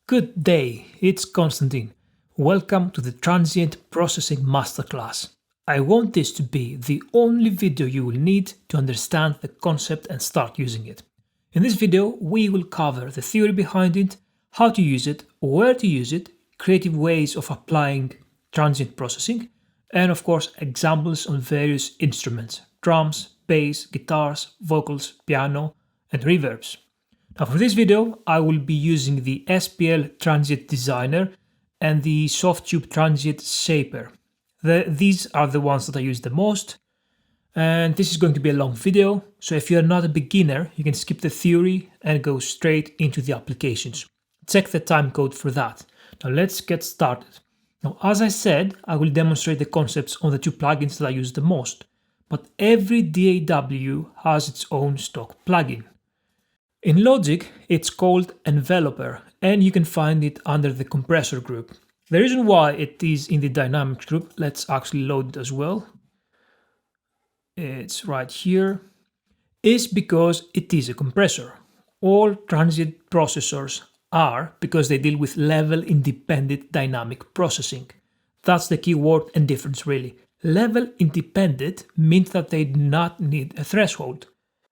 Good day, it's Constantine. Welcome to the Transient Processing Masterclass. I want this to be the only video you will need to understand the concept and start using it. In this video, we will cover the theory behind it, how to use it, where to use it, creative ways of applying transient processing, and of course examples on various instruments: drums, bass, guitars, vocals, piano, and reverbs. Now for this video, I will be using the SPL Transient Designer and the Softtube Transient Shaper. These are the ones that I use the most, and this is going to be a long video, so if you're not a beginner, you can skip the theory and go straight into the applications. Check the timecode for that. Now let's get started. Now, as I said, I will demonstrate the concepts on the two plugins that I use the most, but every DAW has its own stock plugin. In Logic, it's called Enveloper, and you can find it under the Compressor group. The reason why it is in the Dynamics group, let's actually load it as well. It's right here, is because it is a compressor. All transient processors are, because they deal with level-independent dynamic processing. That's the key word and difference really. Level-independent means that they do not need a threshold.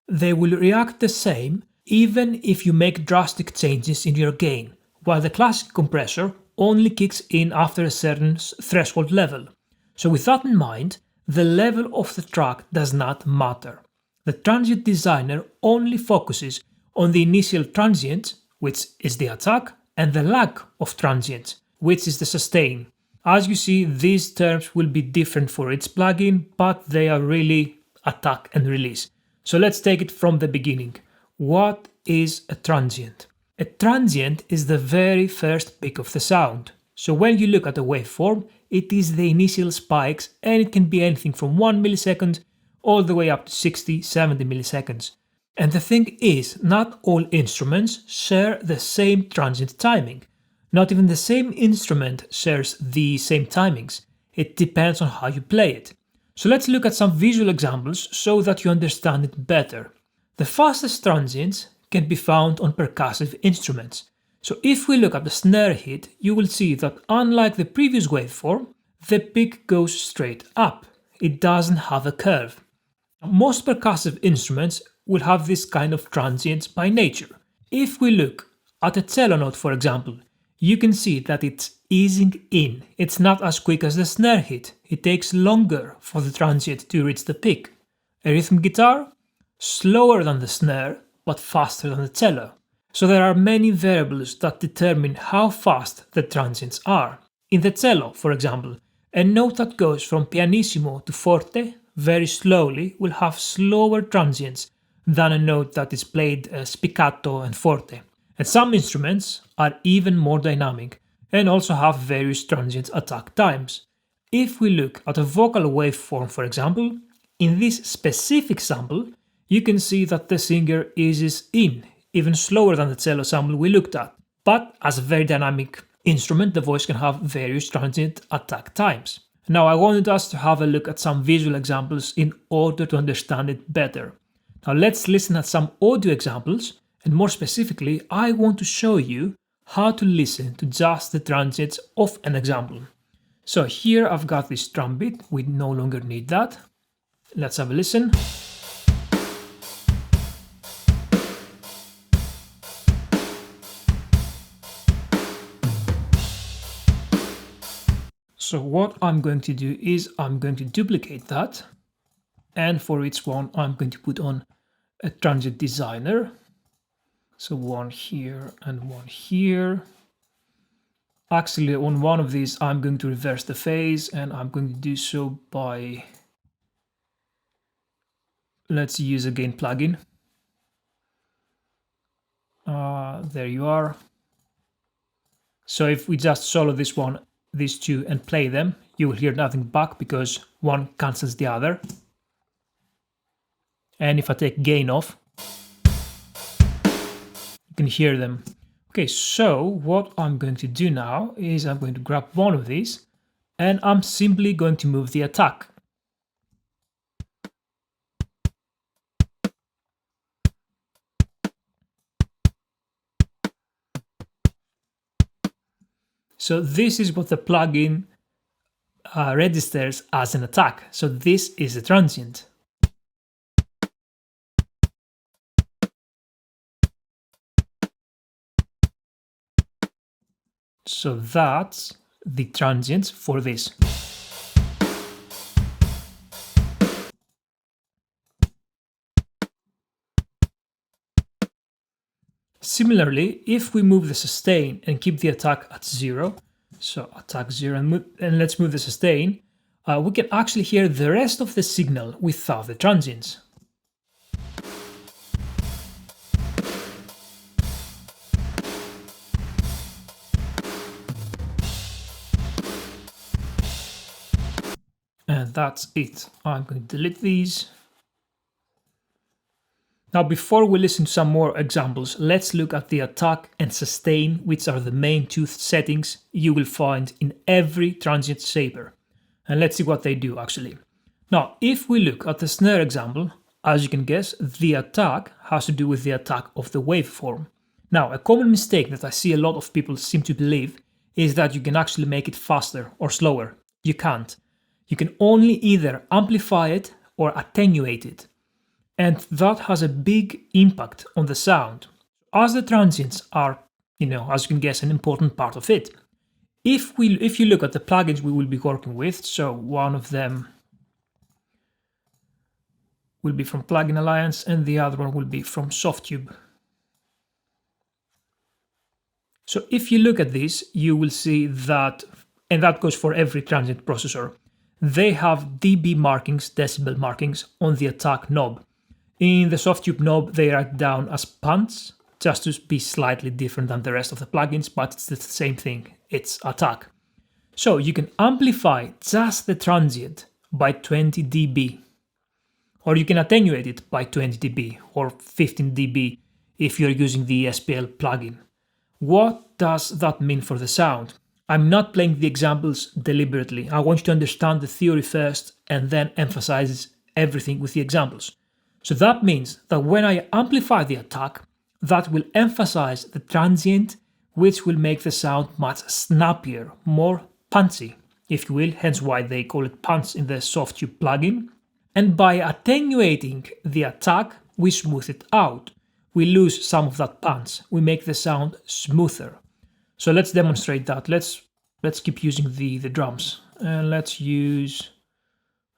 They will react the same even if you make drastic changes in your gain, while the classic compressor only kicks in after a certain threshold level. So with that in mind, the level of the track does not matter. The Transient Designer only focuses on the initial transient, which is the attack, and the lag of transient, which is the sustain. As you see, these terms will be different for each plugin, but they are really attack and release. So let's take it from the beginning. What is a transient? A transient is the very first peak of the sound. So when you look at a waveform, it is the initial spikes, and it can be anything from 1 millisecond all the way up to 60, 70 milliseconds. And the thing is, not all instruments share the same transient timing. Not even the same instrument shares the same timings. It depends on how you play it. So let's look at some visual examples so that you understand it better. The fastest transients can be found on percussive instruments. So if we look at the snare hit, you will see that unlike the previous waveform, the peak goes straight up. It doesn't have a curve. Most percussive instruments will have this kind of transients by nature. If we look at a cello note, for example, you can see that it's easing in. It's not as quick as the snare hit. It takes longer for the transient to reach the peak. A rhythm guitar? Slower than the snare, but faster than the cello. So there are many variables that determine how fast the transients are. In the cello, for example, a note that goes from pianissimo to forte very slowly will have slower transients than a note that is played spiccato and forte. And some instruments are even more dynamic and also have various transient attack times. If we look at a vocal waveform, for example, in this specific sample, you can see that the singer eases in, even slower than the cello sample we looked at. But as a very dynamic instrument, the voice can have various transient attack times. Now I wanted us to have a look at some visual examples in order to understand it better. Now let's listen at some audio examples, and more specifically, I want to show you how to listen to just the transients of an example. So here I've got this drum beat, we no longer need that. Let's have a listen. So what I'm going to do is I'm going to duplicate that, and for each one I'm going to put on a Transient Designer. So one here and one here. Actually on one of these I'm going to reverse the phase, and I'm going to do so by, let's use a gain plugin. There you are. So if we just solo this one, these two, and play them, you will hear nothing back because one cancels the other. And if I take gain off, you can hear them. Okay, so what I'm going to do now is I'm going to grab one of these and I'm simply going to move the attack. So this is what the plugin registers as an attack. So this is a transient. So that's the transients for this. Similarly, if we move the sustain and keep the attack at 0, so attack 0 and let's move the sustain, we can actually hear the rest of the signal without the transients. And that's it. I'm going to delete these. Now, before we listen to some more examples, let's look at the attack and sustain, which are the main two settings you will find in every transient shaper. And let's see what they do actually. Now, if we look at the snare example, as you can guess, the attack has to do with the attack of the waveform. Now, a common mistake that I see a lot of people seem to believe is that you can actually make it faster or slower. You can't. You can only either amplify it or attenuate it. And that has a big impact on the sound, as the transients are, as you can guess, an important part of it. If you look at the plugins we will be working with, so one of them will be from Plugin Alliance and the other one will be from Softtube. So if you look at this, you will see that, and that goes for every transient processor, they have dB markings, decibel markings on the attack knob. In the Softtube knob, they are down as punts, just to be slightly different than the rest of the plugins, but it's the same thing, it's attack. So you can amplify just the transient by 20 dB, or you can attenuate it by 20 dB or 15 dB if you're using the SPL plugin. What does that mean for the sound? I'm not playing the examples deliberately. I want you to understand the theory first and then emphasize everything with the examples. So that means that when I amplify the attack, that will emphasize the transient, which will make the sound much snappier, more punchy, if you will, hence why they call it punch in the Softtube plugin. And by attenuating the attack, we smooth it out. We lose some of that punch. We make the sound smoother. So let's demonstrate that. Let's keep using the drums. And let's use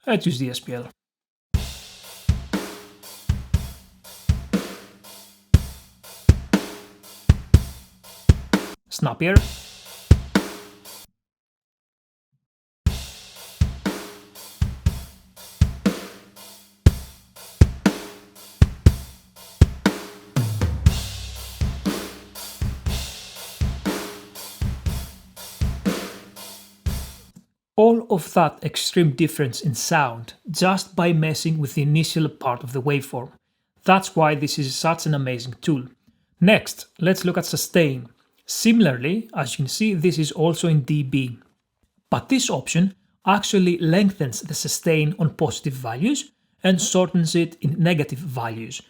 the SPL. Snappier. All of that extreme difference in sound just by messing with the initial part of the waveform. That's why this is such an amazing tool. Next, let's look at sustain. Similarly, as you can see, this is also in dB. But this option actually lengthens the sustain on positive values and shortens it in negative values.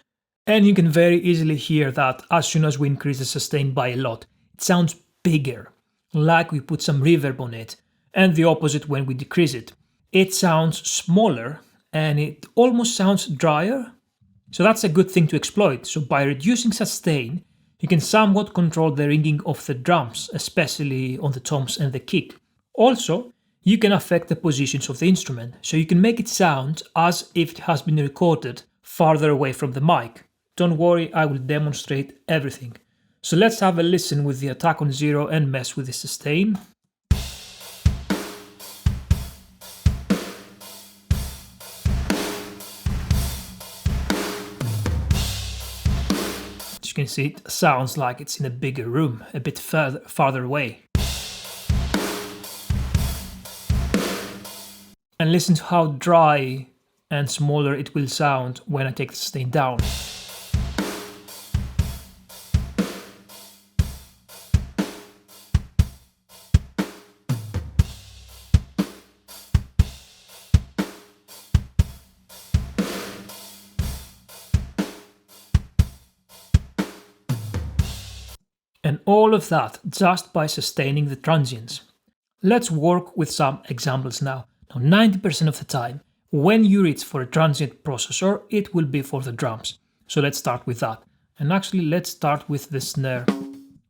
And you can very easily hear that as soon as we increase the sustain by a lot, it sounds bigger, like we put some reverb on it, and the opposite when we decrease it. It sounds smaller and it almost sounds drier. So that's a good thing to exploit. So by reducing sustain, you can somewhat control the ringing of the drums, especially on the toms and the kick. Also, you can affect the positions of the instrument, so you can make it sound as if it has been recorded farther away from the mic. Don't worry, I will demonstrate everything. So let's have a listen with the attack on 0 and mess with the sustain. You can see it sounds like it's in a bigger room, a bit farther away. And listen to how dry and smaller it will sound when I take the sustain down. And all of that just by sustaining the transients. Let's work with some examples now. Now 90% of the time, when you reach for a transient processor, it will be for the drums. So let's start with that. And actually let's start with the snare.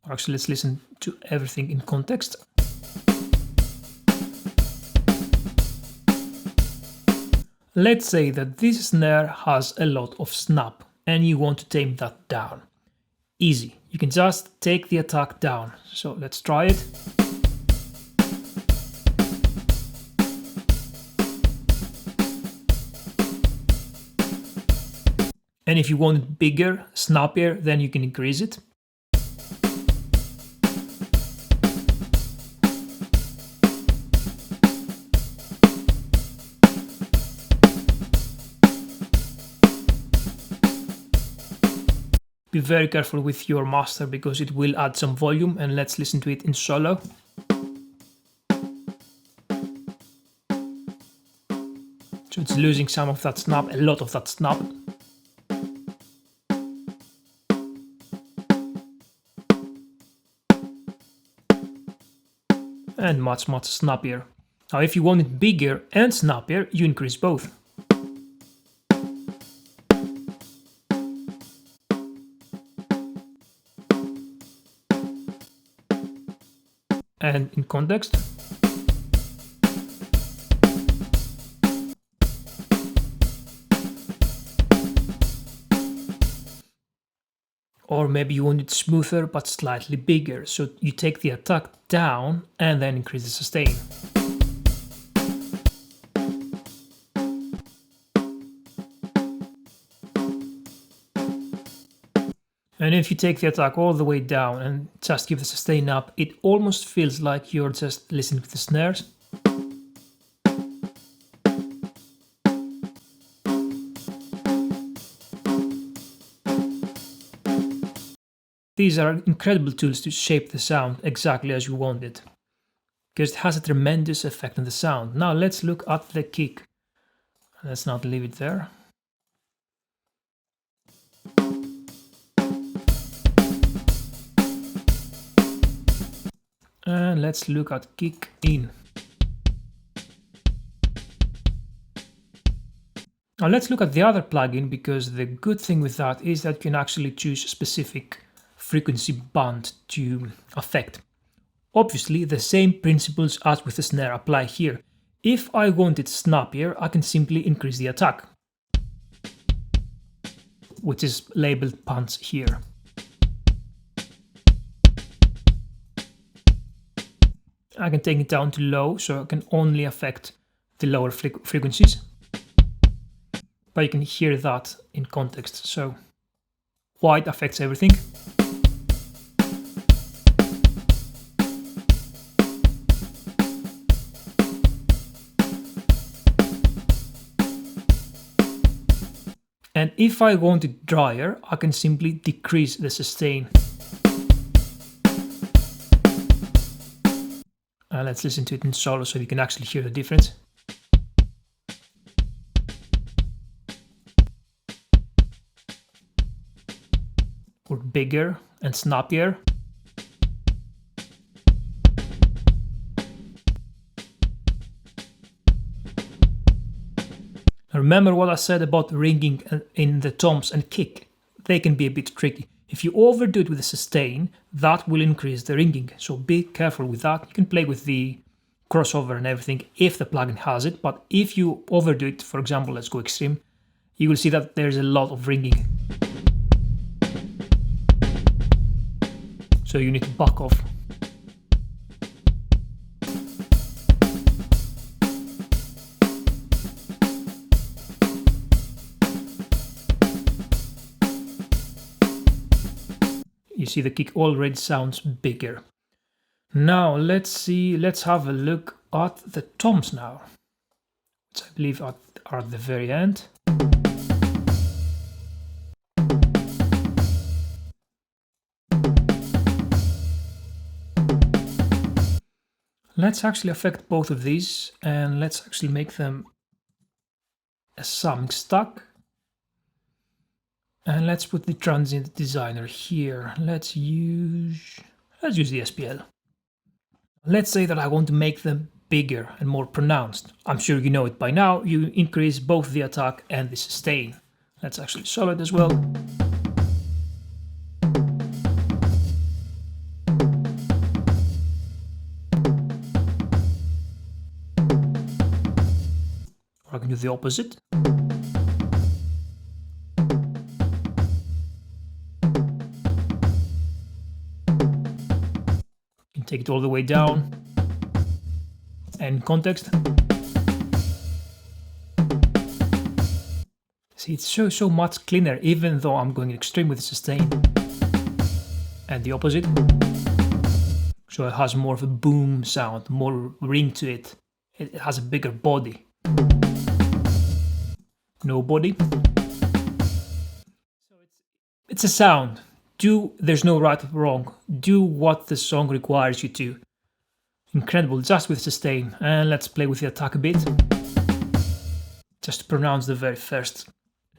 Or actually let's listen to everything in context. Let's say that this snare has a lot of snap and you want to tame that down. Easy, you can just take the attack down. So let's try it. And if you want it bigger, snappier, then you can increase it. Be very careful with your master because it will add some volume, and let's listen to it in solo. So it's losing some of that snap, a lot of that snap. And much snappier. Now if you want it bigger and snappier, you increase both. And in context. Or maybe you want it smoother but slightly bigger, so you take the attack down and then increase the sustain. And if you take the attack all the way down and just give the sustain up, it almost feels like you're just listening to the snares. These are incredible tools to shape the sound exactly as you want it, because it has a tremendous effect on the sound. Now let's look at the kick. Let's not leave it there. And let's look at kick in. Now let's look at the other plugin, because the good thing with that is that you can actually choose a specific frequency band to affect. Obviously, the same principles as with the snare apply here. If I want it snappier, I can simply increase the attack, which is labeled punch here. I can take it down to low, so I can only affect the lower frequencies. But you can hear that in context, so wide affects everything. And if I want it drier, I can simply decrease the sustain. Let's listen to it in solo so you can actually hear the difference. Or bigger and snappier. Remember what I said about ringing in the toms and kick? They can be a bit tricky. If you overdo it with the sustain, that will increase the ringing, so be careful with that. You can play with the crossover and everything if the plugin has it, but if you overdo it, for example, let's go extreme, you will see that there's a lot of ringing. So you need to back off. You see the kick already sounds bigger. Now let's have a look at the toms now, which I believe are at the very end. Let's actually affect both of these, and let's actually make them a summing stack. And let's put the transient designer here. Let's use Let's use the SPL. Let's say that I want to make them bigger and more pronounced. I'm sure you know it by now. You increase both the attack and the sustain. Let's actually solve it as well. Or I can do the opposite. You can take it all the way down. And context. See, it's so much cleaner, even though I'm going extreme with the sustain. And the opposite. So it has more of a boom sound, more ring to it. It has a bigger body. No body. So it's a sound. There's no right or wrong. Do what the song requires you to. Incredible, just with sustain. And let's play with the attack a bit. Just to pronounce the very first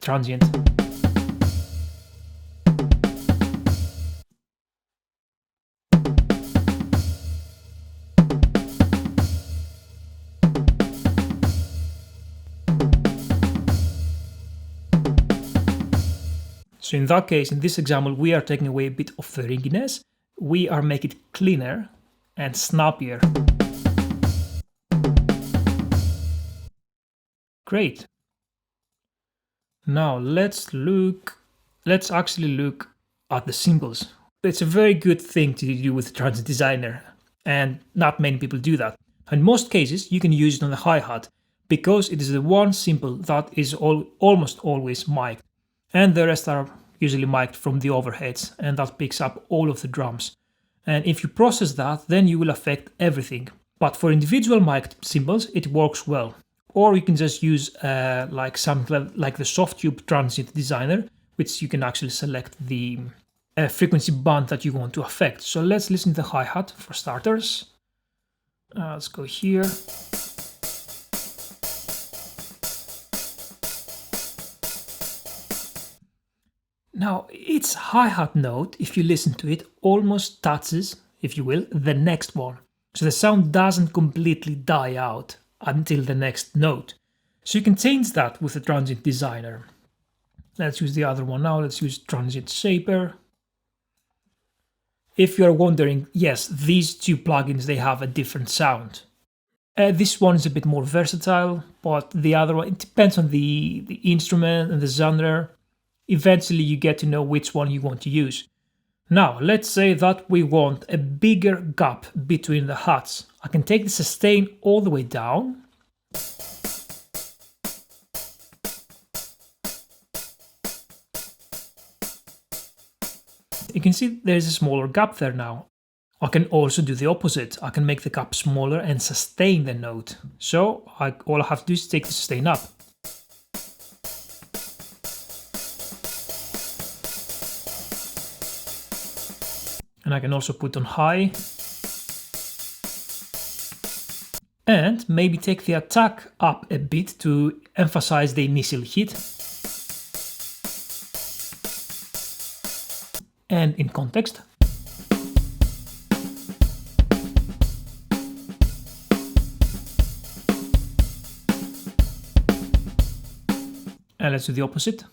transient. So in that case, in this example, we are taking away a bit of the ringiness. We are making it cleaner and snappier. Great. Now let's actually look at the cymbals. It's a very good thing to do with Transient Designer, and not many people do that. In most cases, you can use it on the hi-hat because it is the one cymbal that is almost always mic'd, and the rest are usually mic'd from the overheads, and that picks up all of the drums. And if you process that, then you will affect everything. But for individual mic'd cymbals, it works well. Or you can just use like something like the soft tube Transient Designer, which you can actually select the frequency band that you want to affect. So let's listen to the hi-hat for starters. Let's go here. Now, its hi-hat note, if you listen to it, almost touches, if you will, the next one. So the sound doesn't completely die out until the next note. So you can change that with the Transient Designer. Let's use the other one now. Let's use Transient Shaper. If you're wondering, yes, these two plugins, they have a different sound. This one is a bit more versatile, but the other one, it depends on the instrument and the genre. Eventually you get to know which one you want to use. Now, let's say that we want a bigger gap between the hats. I can take the sustain all the way down. You can see there's a smaller gap there now. I can also do the opposite. I can make the gap smaller and sustain the note. So all I have to do is take the sustain up. And I can also put on high. And maybe take the attack up a bit to emphasize the initial hit. And in context. And let's do the opposite.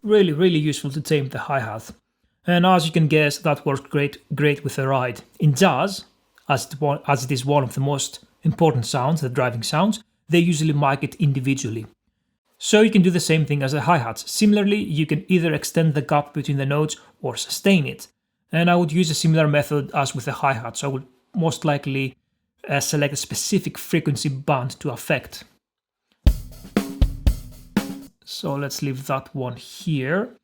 Really useful to tame the hi-hat. And as you can guess, that works great with the ride. In jazz, as it is one of the most important sounds, the driving sounds, they usually mic it individually. So you can do the same thing as the hi-hats. Similarly, you can either extend the gap between the notes or sustain it. And I would use a similar method as with the hi-hat. So I would most likely select a specific frequency band to affect. So let's leave that one here.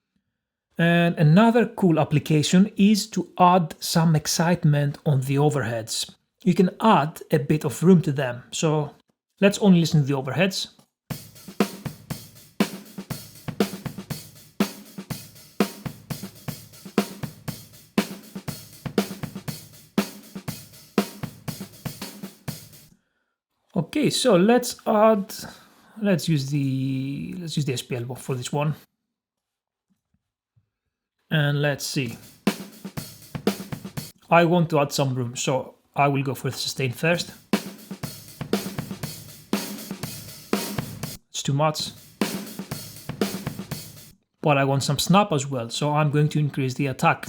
And another cool application is to add some excitement on the overheads. You can add a bit of room to them. So let's only listen to the overheads. Okay, so let's use the SPL for this one. And let's see. I want to add some room, so I will go for the sustain first. It's too much. But I want some snap as well, so I'm going to increase the attack.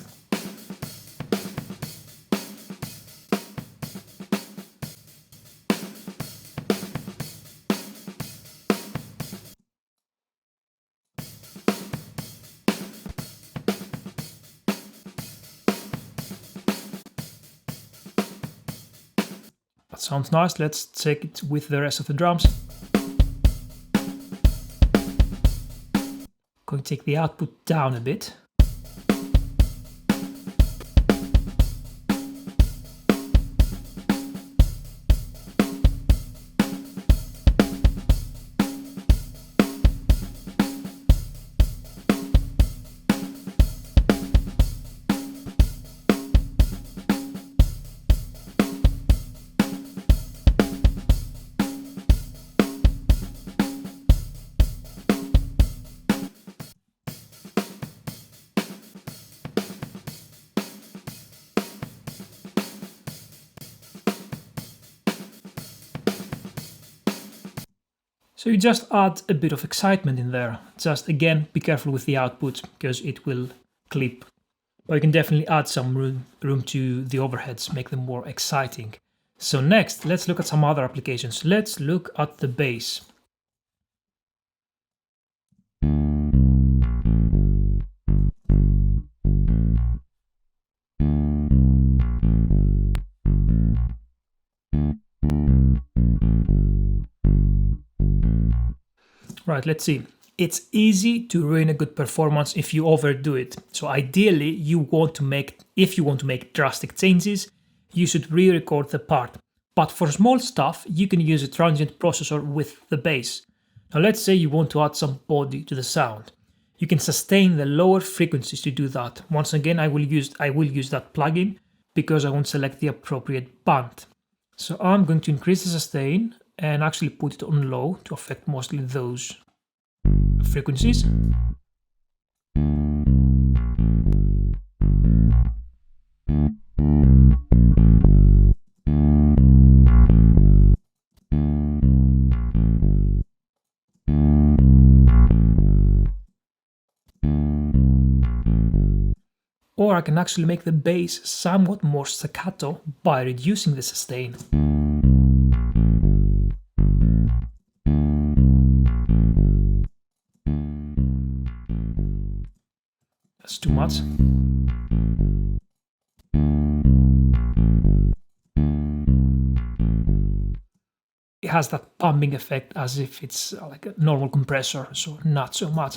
That sounds nice. Let's take it with the rest of the drums. Going to take the output down a bit. So you just add a bit of excitement in there. Just again, be careful with the output because it will clip. But you can definitely add some room to the overheads, make them more exciting. So next, let's look at some other applications. Let's look at the bass. Right, let's see. It's easy to ruin a good performance if you overdo it. So ideally, if you want to make drastic changes, you should re-record the part. But for small stuff, you can use a transient processor with the bass. Now let's say you want to add some body to the sound. You can sustain the lower frequencies to do that. Once again, I will use that plugin because I want to select the appropriate band. So I'm going to increase the sustain and actually put it on low to affect mostly those frequencies. Or I can actually make the bass somewhat more staccato by reducing the sustain. That's too much. It has that pumping effect as if it's like a normal compressor, so not so much.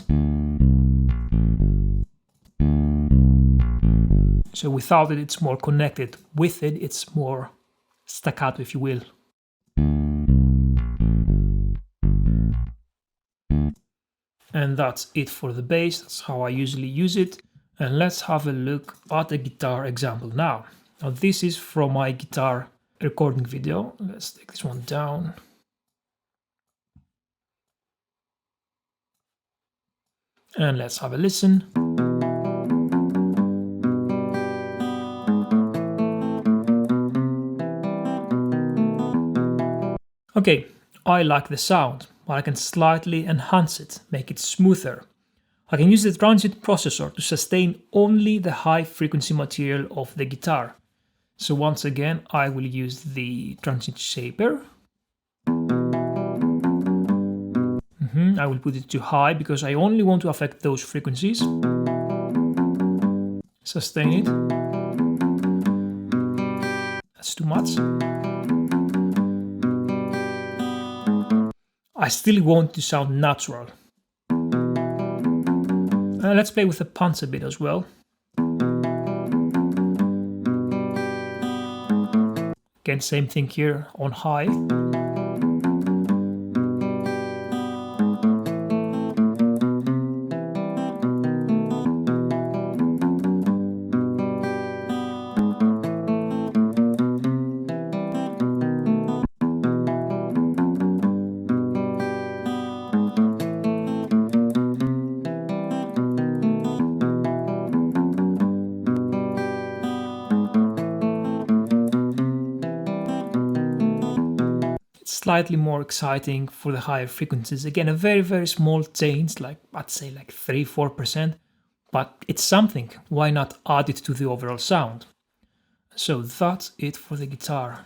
So without it, it's more connected. With it, it's more staccato, if you will. And that's it for the bass. That's how I usually use it. And let's have a look at a guitar example now. Now this is from my guitar recording video. Let's take this one down. And let's have a listen. Okay, I like the sound, but I can slightly enhance it, make it smoother. I can use the Transient Processor to sustain only the high frequency material of the guitar. So once again, I will use the Transient Shaper. I will put it to high because I only want to affect those frequencies. Sustain it. That's too much. I still want to sound natural. Let's play with the punch a bit as well. Again, same thing here on high. slightly more exciting for the higher frequencies. Again, a very, very small change, like I'd say like 3-4%, but it's something. Why not add it to the overall sound? So that's it for the guitar.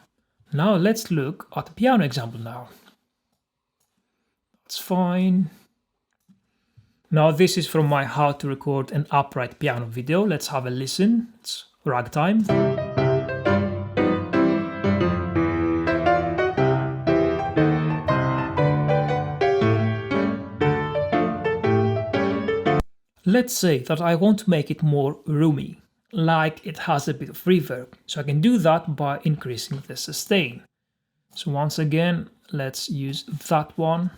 Now let's look at the piano example now. That's fine. Now this is from my how to record an upright piano video. Let's have a listen. It's ragtime. Let's say that I want to make it more roomy, like it has a bit of reverb. So I can do that by increasing the sustain. So once again, let's use that one.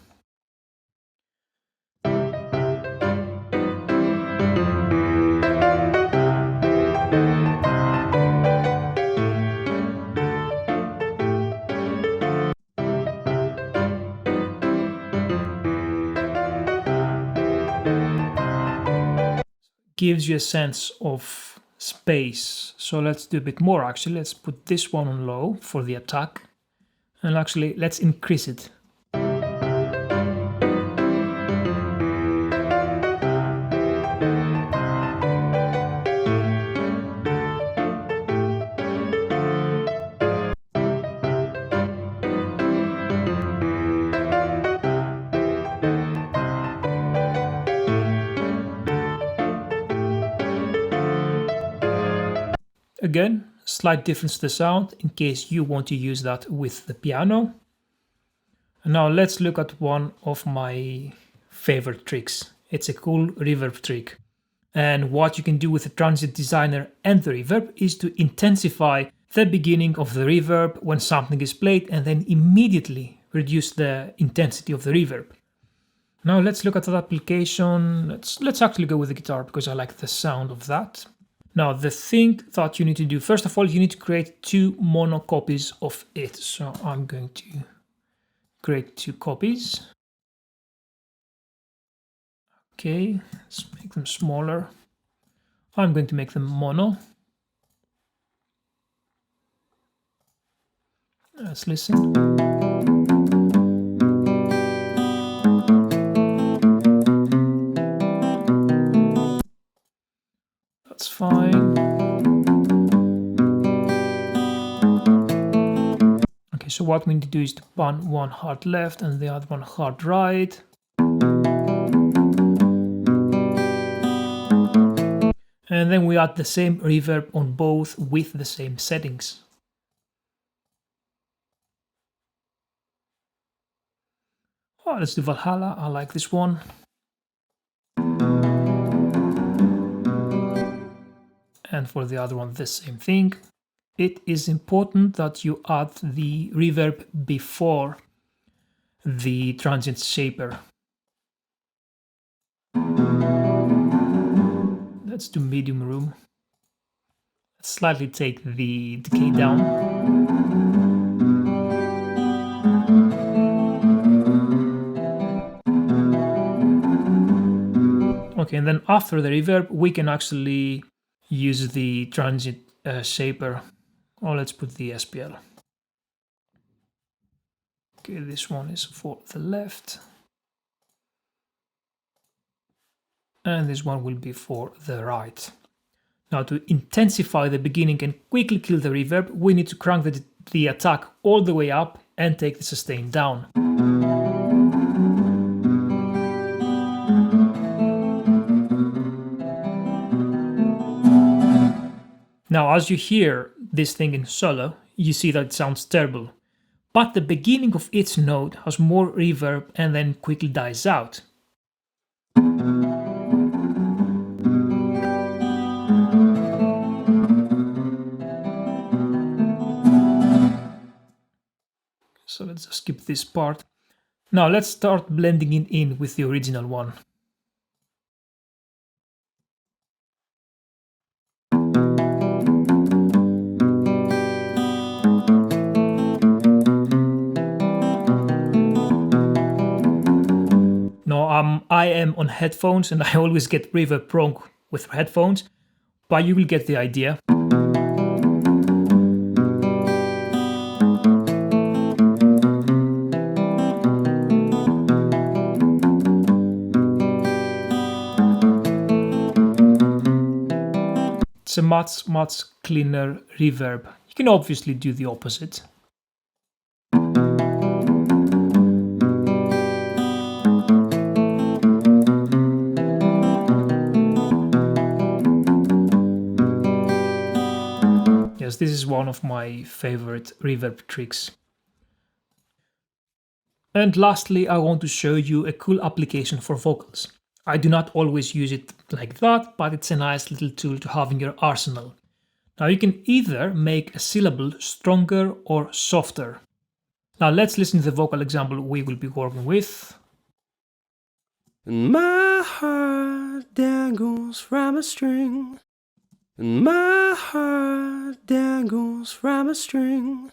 Gives you a sense of space. So let's do a bit more actually. Let's put this one on low for the attack. And actually, let's increase it. Again, slight difference to the sound in case you want to use that with the piano. And now let's look at one of my favorite tricks. It's a cool reverb trick. And what you can do with the Transient Designer and the reverb is to intensify the beginning of the reverb when something is played and then immediately reduce the intensity of the reverb. Now let's look at that application. Let's actually go with the guitar because I like the sound of that. Now the thing that you need to do, first of all, you need to create 2 mono copies of it. So I'm going to create 2 copies. Okay, let's make them smaller. I'm going to make them mono. Let's listen. That's fine. Okay, so what we need to do is to pan one hard left and the other one hard right. And then we add the same reverb on both with the same settings. Oh, let's do Valhalla. I like this one. And for the other one, the same thing. It is important that you add the reverb before the transient shaper. Let's do medium room. Let's slightly take the decay down. Okay, and then after the reverb, we can actually use the transient shaper. Oh, let's put the SPL. Okay, this one is for the left. And this one will be for the right. Now to intensify the beginning and quickly kill the reverb, we need to crank the attack all the way up and take the sustain down. Now as you hear this thing in solo, you see that it sounds terrible. But the beginning of each note has more reverb and then quickly dies out. So let's just skip this part. Now let's start blending it in with the original one. Now I am on headphones and I always get reverb wrong with headphones, but you will get the idea. much cleaner reverb. You can obviously do the opposite. Yes, this is one of my favorite reverb tricks. And lastly, I want to show you a cool application for vocals. I do not always use it like that, but it's a nice little tool to have in your arsenal. Now you can either make a syllable stronger or softer. Now let's listen to the vocal example we will be working with. And my heart dangles from a string. And my heart dangles from a string.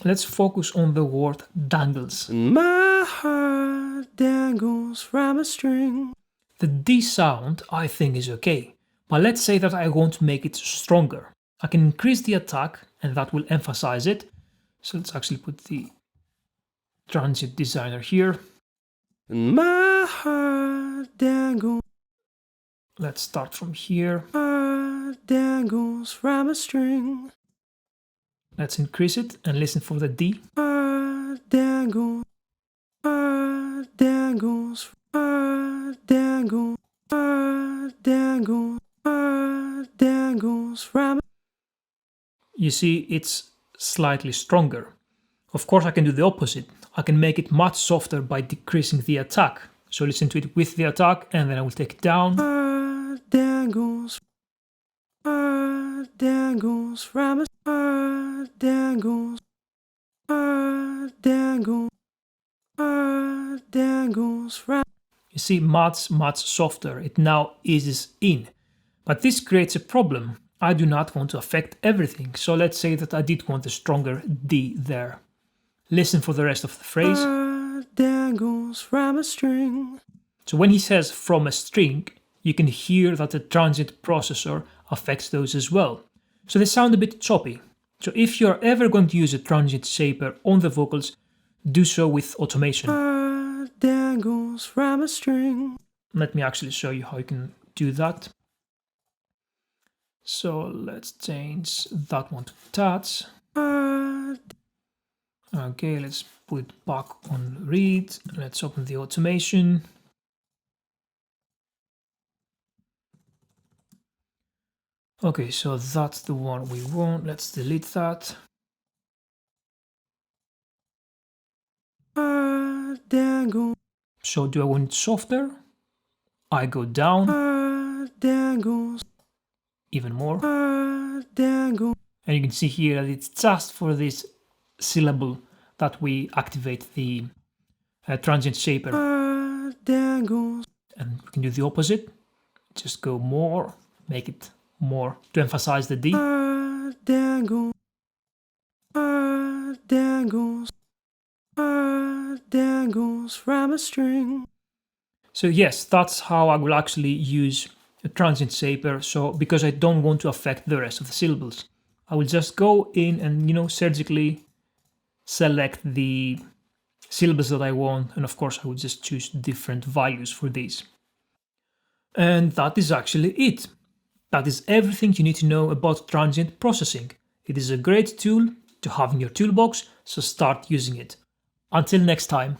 Let's focus on the word dangles. And my heart dangles from a string. The D sound I think is okay, but let's say that I want to make it stronger. I can increase the attack and that will emphasize it. So let's actually put the transient designer here. And my heart dangles. Let's start from here. Heart dangles from a string. Let's increase it and listen for the D. Heart dangles. Heart dangles. Heart dangles. Heart dangles. Heart dangles from. You see, it's slightly stronger. Of course, I can do the opposite. I can make it much softer by decreasing the attack. So listen to it with the attack and then I will take it down. Heart dangles. Heart dangles from a. Heart dangles. Heart dangles. Heart dangles from. You see, much softer. It now eases in. But this creates a problem. I do not want to affect everything. So let's say that I did want a stronger D there. Listen for the rest of the phrase. Heart dangles from a string. So when he says from a string, you can hear that the transient processor affects those as well. So they sound a bit choppy. So if you're ever going to use a transient shaper on the vocals, do so with automation. Heart dangles from a string. Let me actually show you how you can do that. So let's change that one to touch. Okay, let's put it back on read. Let's open the automation. Okay, so that's the one we want. Let's delete that. So do I want it softer? I go down. Even more. And you can see here that it's just for this syllable that we activate the transient shaper. And we can do the opposite. Just go more, make it more to emphasize the D. Dangles from a string. So yes, that's how I will actually use a transient shaper. So because I don't want to affect the rest of the syllables, I will just go in and surgically select the syllables that I want, and of course I will just choose different values for these. And that is actually it. That is everything you need to know about transient processing. It is a great tool to have in your toolbox, so start using it. Until next time.